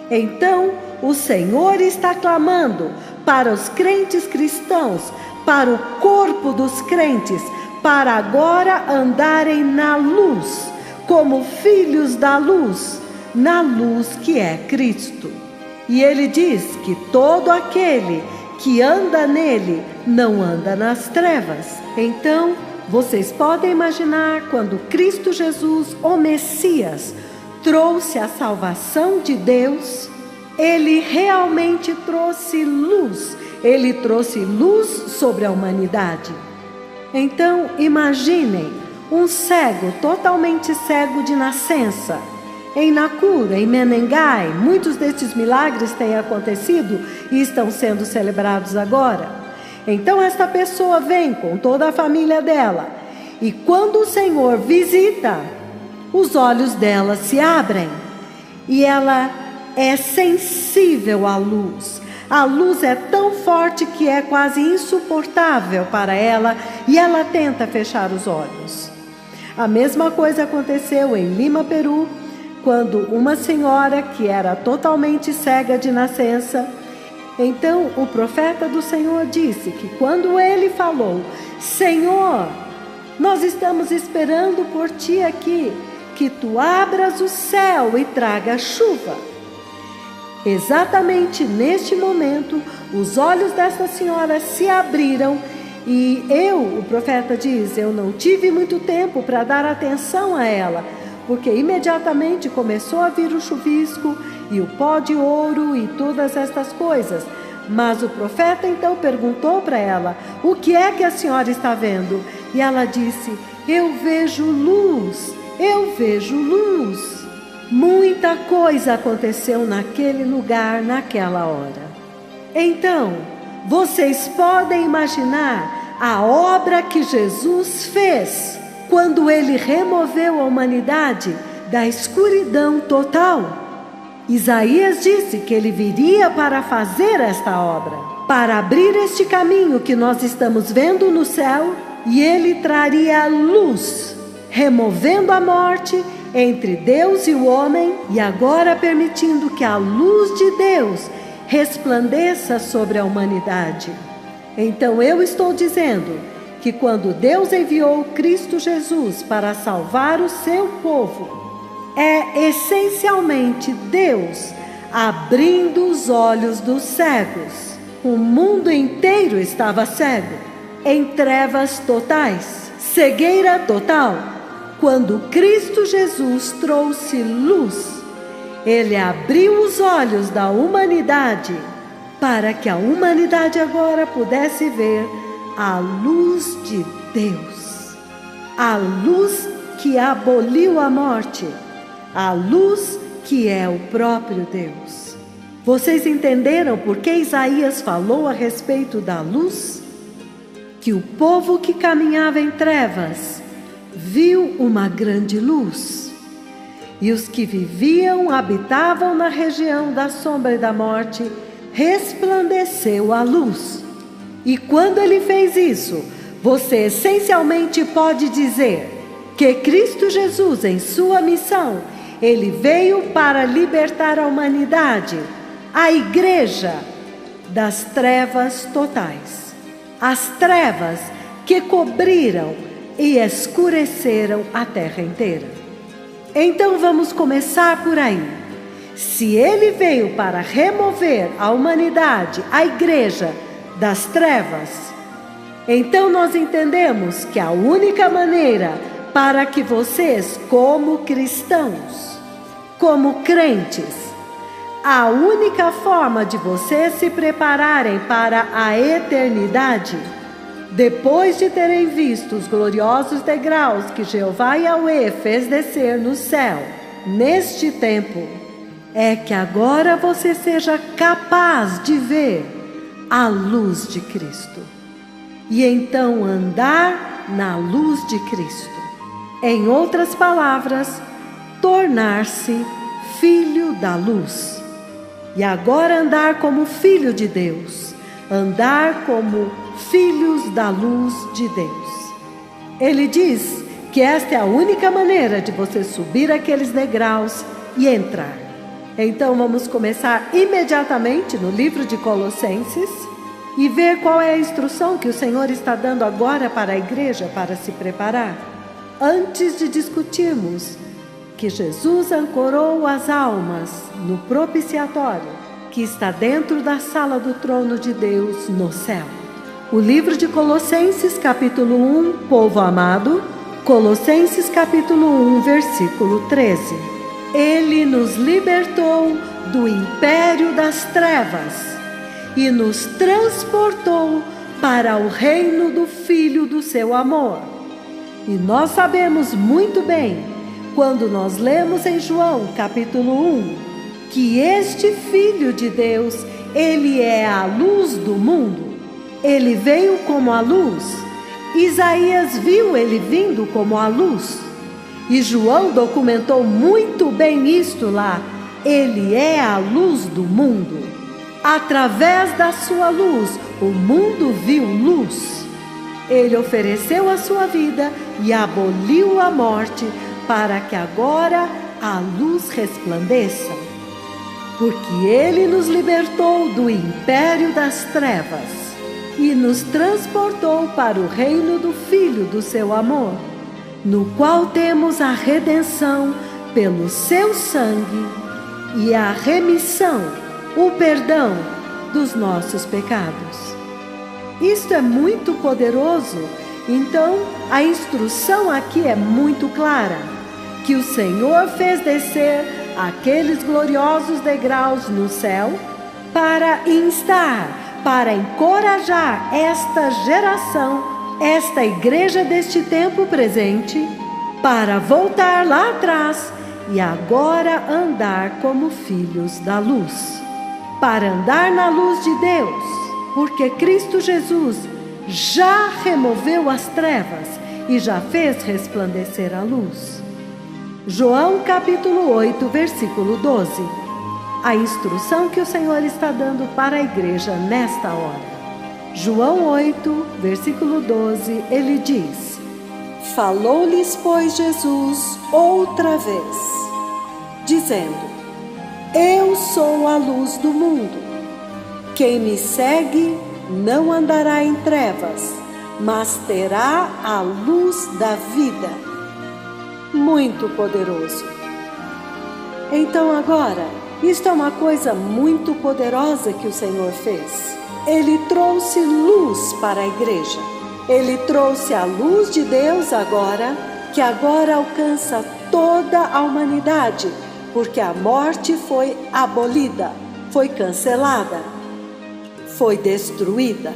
Então, o Senhor está clamando para os crentes cristãos, para o corpo dos crentes, para agora andarem na luz, como filhos da luz, na luz que é Cristo. E ele diz que todo aquele que anda nele não anda nas trevas. Então, vocês podem imaginar quando Cristo Jesus, o Messias, trouxe a salvação de Deus, ele realmente trouxe luz. Ele trouxe luz sobre a humanidade. Então, imaginem um cego, totalmente cego de nascença. Em Nacura, em Menengai, muitos destes milagres têm acontecido e estão sendo celebrados agora. Então esta pessoa vem com toda a família dela e quando o Senhor visita, os olhos dela se abrem e ela é sensível à luz. A luz é tão forte que é quase insuportável para ela e ela tenta fechar os olhos. A mesma coisa aconteceu em Lima, Peru, quando uma senhora que era totalmente cega de nascença, então o profeta do Senhor disse que quando ele falou: Senhor, nós estamos esperando por ti aqui, que tu abras o céu e traga chuva. Exatamente neste momento, os olhos dessa senhora se abriram e o profeta diz, eu não tive muito tempo para dar atenção a ela, porque imediatamente começou a vir o chuvisco e o pó de ouro e todas estas coisas. Mas o profeta então perguntou para ela, o que é que a senhora está vendo? E ela disse, eu vejo luz, eu vejo luz. Muita coisa aconteceu naquele lugar, naquela hora. Então, vocês podem imaginar a obra que Jesus fez quando ele removeu a humanidade da escuridão total. Isaías disse que ele viria para fazer esta obra, para abrir este caminho que nós estamos vendo no céu, e ele traria luz, removendo a morte entre Deus e o homem, e agora permitindo que a luz de Deus resplandeça sobre a humanidade. Então eu estou dizendo que quando Deus enviou Cristo Jesus para salvar o seu povo, é essencialmente Deus abrindo os olhos dos cegos. O mundo inteiro estava cego, em trevas totais, cegueira total. Quando Cristo Jesus trouxe luz, ele abriu os olhos da humanidade para que a humanidade agora pudesse ver a luz de Deus, a luz que aboliu a morte, a luz que é o próprio Deus. Vocês entenderam por que Isaías falou a respeito da luz? Que o povo que caminhava em trevas viu uma grande luz, e os que habitavam na região da sombra e da morte, resplandeceu a luz. E quando ele fez isso, você essencialmente pode dizer que Cristo Jesus, em sua missão, Ele veio para libertar a humanidade, a igreja, das trevas totais. As trevas que cobriram e escureceram a terra inteira. Então vamos começar por aí. Se Ele veio para remover a humanidade, a igreja, das trevas, então nós entendemos que a única maneira para que vocês, como cristãos, como crentes, a única forma de vocês se prepararem para a eternidade, depois de terem visto os gloriosos degraus que Jeová Yahweh fez descer no céu, neste tempo, é que agora você seja capaz de ver a luz de Cristo. E então andar na luz de Cristo. Em outras palavras, tornar-se filho da luz. E agora andar como filho de Deus. Andar como filhos da luz de Deus. Ele diz que esta é a única maneira de você subir aqueles degraus e entrar. Então vamos começar imediatamente no livro de Colossenses e ver qual é a instrução que o Senhor está dando agora para a igreja para se preparar. Antes de discutirmos que Jesus ancorou as almas no propiciatório que está dentro da sala do trono de Deus no céu. O livro de Colossenses capítulo 1, povo amado, Colossenses capítulo 1, versículo 13. Ele nos libertou do império das trevas e nos transportou para o reino do Filho do seu amor. E nós sabemos muito bem, quando nós lemos em João capítulo 1, que este Filho de Deus, ele é a luz do mundo. Ele veio como a luz. Isaías viu ele vindo como a luz. E João documentou muito bem isto lá. Ele é a luz do mundo. Através da sua luz, o mundo viu luz. Ele ofereceu a sua vida e aboliu a morte para que agora a luz resplandeça. Porque Ele nos libertou do império das trevas e nos transportou para o reino do Filho do seu amor, no qual temos a redenção pelo seu sangue e a remissão, o perdão dos nossos pecados. Isto é muito poderoso. Então, a instrução aqui é muito clara, que o Senhor fez descer aqueles gloriosos degraus no céu para instar, para encorajar esta geração, esta igreja deste tempo presente, para voltar lá atrás e agora andar como filhos da luz. Para andar na luz de Deus, porque Cristo Jesus já removeu as trevas e já fez resplandecer a luz. João capítulo 8, versículo 12. A instrução que o Senhor está dando para a igreja nesta hora. João 8, versículo 12, ele diz: Falou-lhes, pois, Jesus outra vez, dizendo: Eu sou a luz do mundo. Quem me segue não andará em trevas, mas terá a luz da vida. Muito poderoso. Então agora, isto é uma coisa muito poderosa que o Senhor fez. Ele trouxe luz para a igreja. Ele trouxe a luz de Deus agora, que agora alcança toda a humanidade, porque a morte foi abolida, foi cancelada, foi destruída.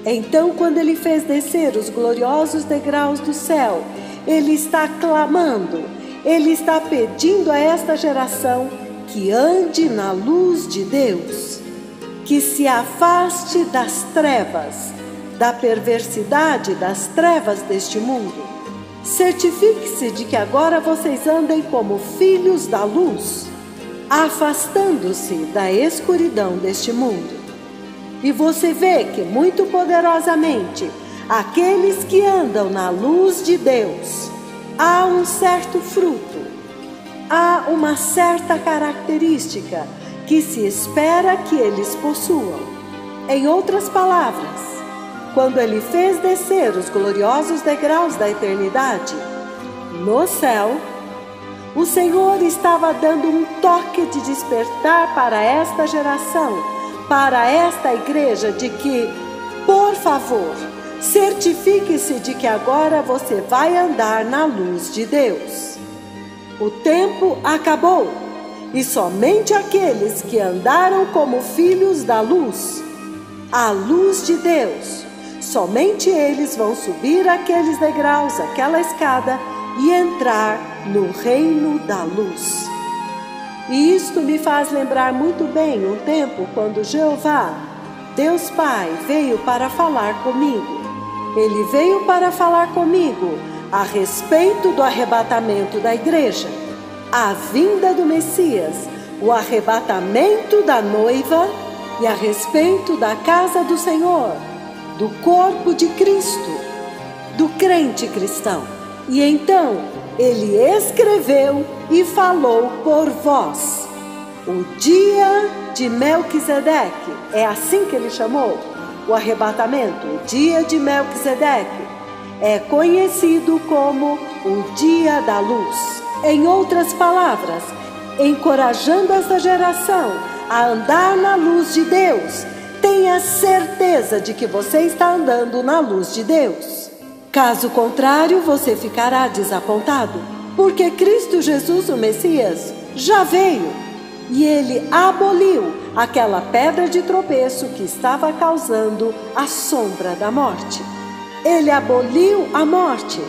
Então, quando Ele fez descer os gloriosos degraus do céu, Ele está clamando, Ele está pedindo a esta geração que ande na luz de Deus, que se afaste das trevas, da perversidade das trevas deste mundo. Certifique-se de que agora vocês andem como filhos da luz, afastando-se da escuridão deste mundo. E você vê que muito poderosamente, aqueles que andam na luz de Deus, há um certo fruto, há uma certa característica que se espera que eles possuam. Em outras palavras, quando Ele fez descer os gloriosos degraus da eternidade no céu, o Senhor estava dando um toque de despertar para esta geração, para esta igreja, de que, por favor, certifique-se de que agora você vai andar na luz de Deus. O tempo acabou e somente aqueles que andaram como filhos da luz, a luz de Deus, somente eles vão subir aqueles degraus, aquela escada e entrar no reino da luz. E isto me faz lembrar muito bem um tempo quando Jeová, Deus Pai, veio para falar comigo. Ele veio para falar comigo a respeito do arrebatamento da igreja, a vinda do Messias, o arrebatamento da noiva e a respeito da casa do Senhor, do corpo de Cristo, do crente cristão. E então ele escreveu e falou por voz. O dia de Melquisedeque, é assim que ele chamou o arrebatamento, o dia de Melquisedeque, é conhecido como o dia da luz. Em outras palavras, encorajando essa geração a andar na luz de Deus, tenha certeza de que você está andando na luz de Deus. Caso contrário, você ficará desapontado, porque Cristo Jesus, o Messias, já veio e Ele aboliu aquela pedra de tropeço que estava causando a sombra da morte. Ele aboliu a morte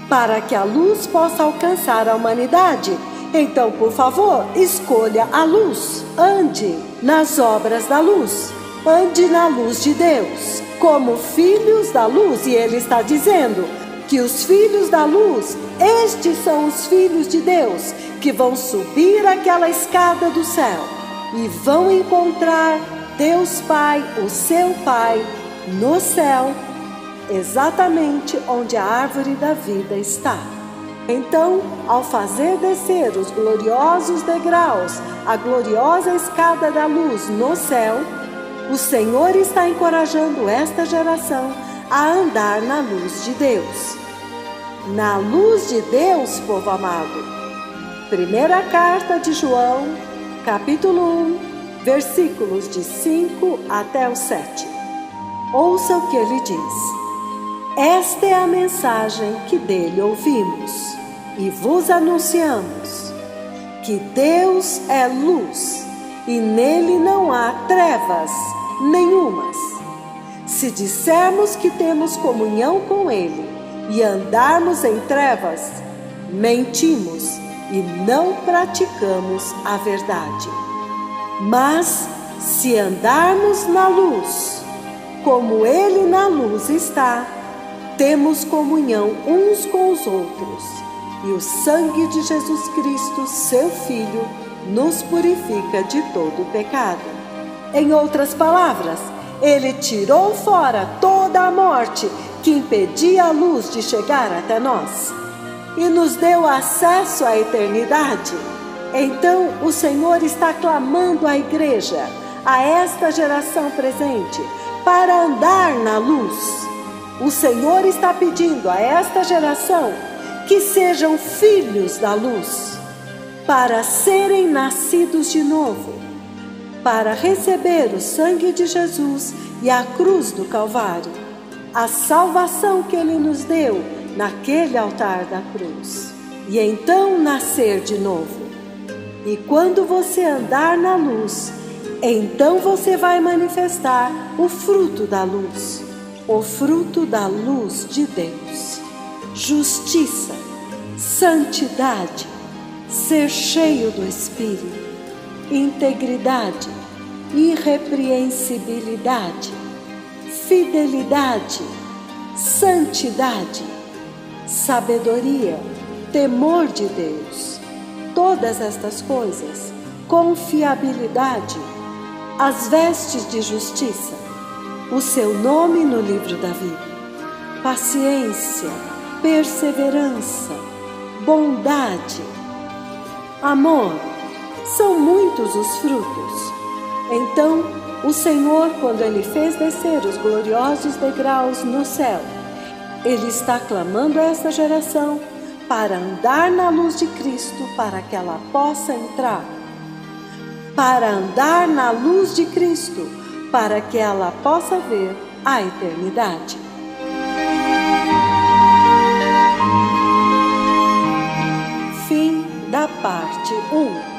para que a luz possa alcançar a humanidade. Então, por favor, escolha a luz. Ande nas obras da luz. Ande na luz de Deus, como filhos da luz. E Ele está dizendo que os filhos da luz, estes são os filhos de Deus, que vão subir aquela escada do céu e vão encontrar Deus Pai, o seu Pai, no céu, exatamente onde a árvore da vida está. Então, ao fazer descer os gloriosos degraus, a gloriosa escada da luz no céu, o Senhor está encorajando esta geração a andar na luz de Deus. Na luz de Deus, povo amado. Primeira carta de João, capítulo 1, versículos de 5 até o 7. Ouça o que ele diz. Esta é a mensagem que dele ouvimos e vos anunciamos, que Deus é luz e nele não há trevas nenhumas. Se dissermos que temos comunhão com Ele e andarmos em trevas, mentimos e não praticamos a verdade. Mas se andarmos na luz, como Ele na luz está, temos comunhão uns com os outros, e o sangue de Jesus Cristo, seu Filho, nos purifica de todo pecado. Em outras palavras, Ele tirou fora toda a morte que impedia a luz de chegar até nós e nos deu acesso à eternidade. Então, o Senhor está clamando à igreja, a esta geração presente, para andar na luz. O Senhor está pedindo a esta geração que sejam filhos da luz, para serem nascidos de novo, para receber o sangue de Jesus e a cruz do Calvário, a salvação que Ele nos deu naquele altar da cruz, e então nascer de novo. E quando você andar na luz, então você vai manifestar o fruto da luz, o fruto da luz de Deus: justiça, santidade, ser cheio do Espírito, integridade, irrepreensibilidade, fidelidade, santidade, sabedoria, temor de Deus. Todas estas coisas, confiabilidade, as vestes de justiça, o seu nome no livro da vida, paciência, perseverança, bondade, amor. São muitos os frutos. Então, o Senhor, quando Ele fez descer os gloriosos degraus no céu, Ele está clamando a esta geração para andar na luz de Cristo, para que ela possa entrar. Para andar na luz de Cristo, para que ela possa ver a eternidade. Fim da parte 1.